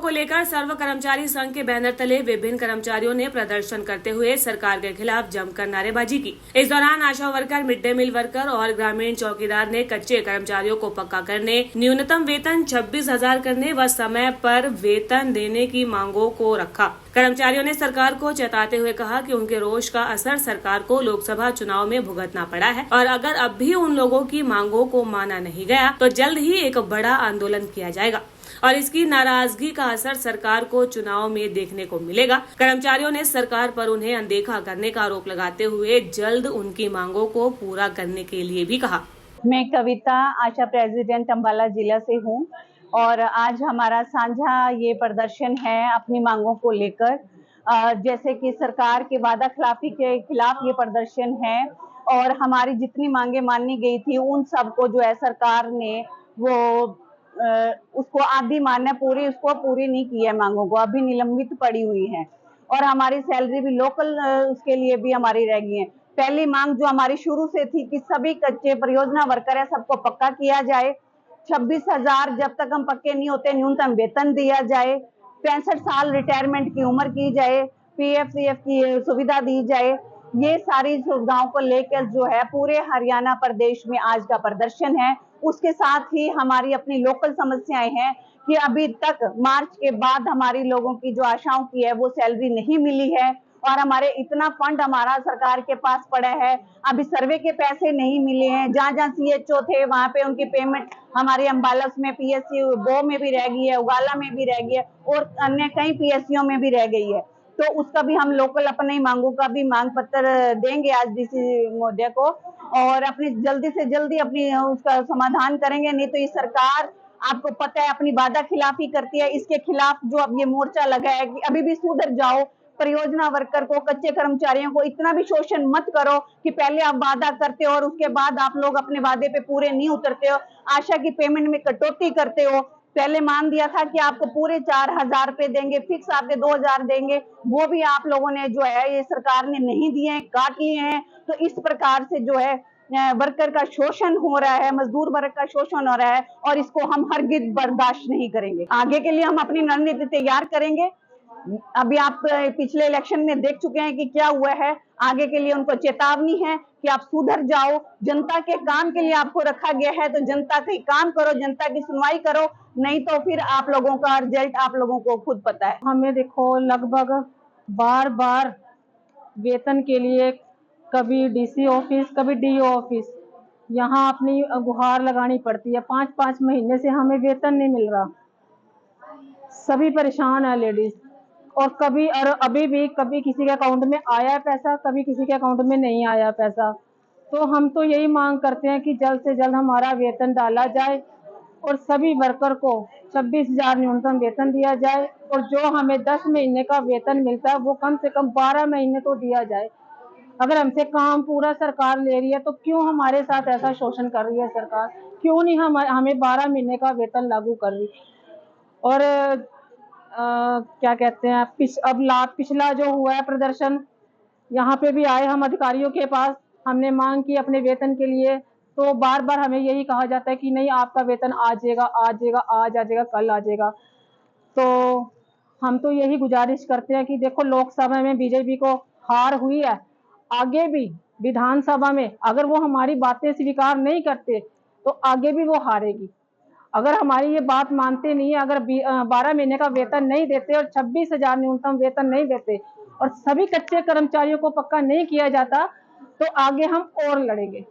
को लेकर सर्व कर्मचारी संघ के बैनर तले विभिन्न कर्मचारियों ने प्रदर्शन करते हुए सरकार के खिलाफ जमकर नारेबाजी की। इस दौरान Asha worker, mid day meal worker और ग्रामीण चौकीदार ने कच्चे कर्मचारियों को पक्का करने, न्यूनतम वेतन 26,000 करने व समय पर वेतन देने की मांगों को रखा। कर्मचारियों ने सरकार को चेताते हुए कहा कि उनके रोष का असर सरकार को लोकसभा चुनाव में भुगतना पड़ा है और अगर अब भी उन लोगों की मांगों को माना नहीं गया तो जल्द ही एक बड़ा आंदोलन किया जाएगा और इसकी नाराजगी का असर सरकार को चुनाव में देखने को मिलेगा। कर्मचारियों ने सरकार पर उन्हें अनदेखा करने का आरोप लगाते हुए जल्द उनकी मांगों को पूरा करने के लिए भी कहा। मैं कविता, आशा प्रेसिडेंट अंबाला जिला से हूँ और आज हमारा साझा ये प्रदर्शन है अपनी मांगों को लेकर। जैसे कि सरकार के वादा खिलाफी के खिलाफ ये प्रदर्शन है और हमारी जितनी मांगे मानी गई थी उन सबको जो है सरकार ने वो उसको आधी मान्य उसको पूरी नहीं की है, मांगों को अभी निलंबित पड़ी हुई है और हमारी सैलरी भी लोकल उसके लिए भी हमारी रह गई है। पहली मांग जो हमारी शुरू से थी कि सभी कच्चे परियोजना वर्कर है सबको पक्का किया जाए, 26,000 जब तक हम पक्के नहीं होते न्यूनतम वेतन दिया जाए, 65 साल रिटायरमेंट की उम्र की जाए, पीएफ सीएफ की सुविधा दी जाए। ये सारी सुविधाओं को लेकर जो है पूरे हरियाणा प्रदेश में आज का प्रदर्शन है। उसके साथ ही हमारी अपनी लोकल समस्याएं हैं कि अभी तक मार्च के बाद हमारी लोगों की जो आशाओं की है वो सैलरी नहीं मिली है और हमारे इतना फंड हमारा सरकार के पास पड़ा है, अभी सर्वे के पैसे नहीं मिले हैं। जहाँ जहाँ सीएचओ थे वहां पे उनकी पेमेंट हमारे अम्बाला में पीएससी बो में भी रह गई है, उगाला में भी रह गई है और अन्य कई पीएससीओ में भी रह गई है। तो उसका भी हम लोकल अपनी मांगों का भी मांग पत्र देंगे आज डीसी महोदय को और अपनी जल्दी से जल्दी अपनी उसका समाधान करेंगे। नहीं तो ये सरकार आपको पता है अपनी वादा खिलाफी करती है, इसके खिलाफ जो अब ये मोर्चा लगा है कि अभी भी सुधर जाओ, परियोजना वर्कर को, कच्चे कर्मचारियों को इतना भी शोषण मत करो कि पहले आप वादा करते हो और उसके बाद आप लोग अपने वादे पे पूरे नहीं उतरते हो, आशा की पेमेंट में कटौती करते हो। पहले मान दिया था कि आपको पूरे 4,000 रुपए देंगे, फिक्स आपके 2,000 देंगे, वो भी आप लोगों ने जो है ये सरकार ने नहीं दिए हैं, काट लिए हैं। तो इस प्रकार से जो है वर्कर का शोषण हो रहा है, मजदूर वर्ग का शोषण हो रहा है और इसको हम हरगिज बर्दाश्त नहीं करेंगे। आगे के लिए हम अपनी रणनीति तैयार करेंगे। अभी आप पिछले इलेक्शन में देख चुके हैं कि क्या हुआ है, आगे के लिए उनको चेतावनी है कि आप सुधर जाओ, जनता के काम के लिए आपको रखा गया है तो जनता के काम करो, जनता की सुनवाई करो, नहीं तो फिर आप लोगों का रिजल्ट आप लोगों को खुद पता है। हमें देखो लगभग बार बार वेतन के लिए कभी डीसी ऑफिस कभी डीओ ऑफिस यहाँ अपनी गुहार लगानी पड़ती है। 5-5 महीने से हमें वेतन नहीं मिल रहा, सभी परेशान है लेडीज और कभी और अभी भी कभी किसी के अकाउंट में आया है पैसा, कभी किसी के अकाउंट में नहीं आया पैसा। तो हम तो यही मांग करते हैं कि जल्द से जल्द हमारा वेतन डाला जाए और सभी वर्कर को 26,000 न्यूनतम वेतन दिया जाए और जो हमें 10 महीने का वेतन मिलता है वो कम से कम 12 महीने तो दिया जाए। अगर हमसे काम पूरा सरकार ले रही है तो क्यों हमारे साथ ऐसा शोषण कर रही है सरकार, क्यों नहीं हमें 12 महीने का वेतन लागू कर रही। और क्या कहते हैं अब पिछला जो हुआ है प्रदर्शन, यहाँ पे भी आए हम अधिकारियों के पास, हमने मांग की अपने वेतन के लिए, तो बार बार हमें यही कहा जाता है कि नहीं आपका वेतन आ जाएगा, आज आ जाएगा, कल आ जाएगा। तो हम तो यही गुजारिश करते हैं कि देखो लोकसभा में बीजेपी को हार हुई है, आगे भी विधानसभा में अगर वो हमारी बातें स्वीकार नहीं करते तो आगे भी वो हारेगी। अगर हमारी ये बात मानते नहीं है, अगर 12 महीने का वेतन नहीं देते और 26,000 न्यूनतम वेतन नहीं देते और सभी कच्चे कर्मचारियों को पक्का नहीं किया जाता तो आगे हम और लड़ेंगे।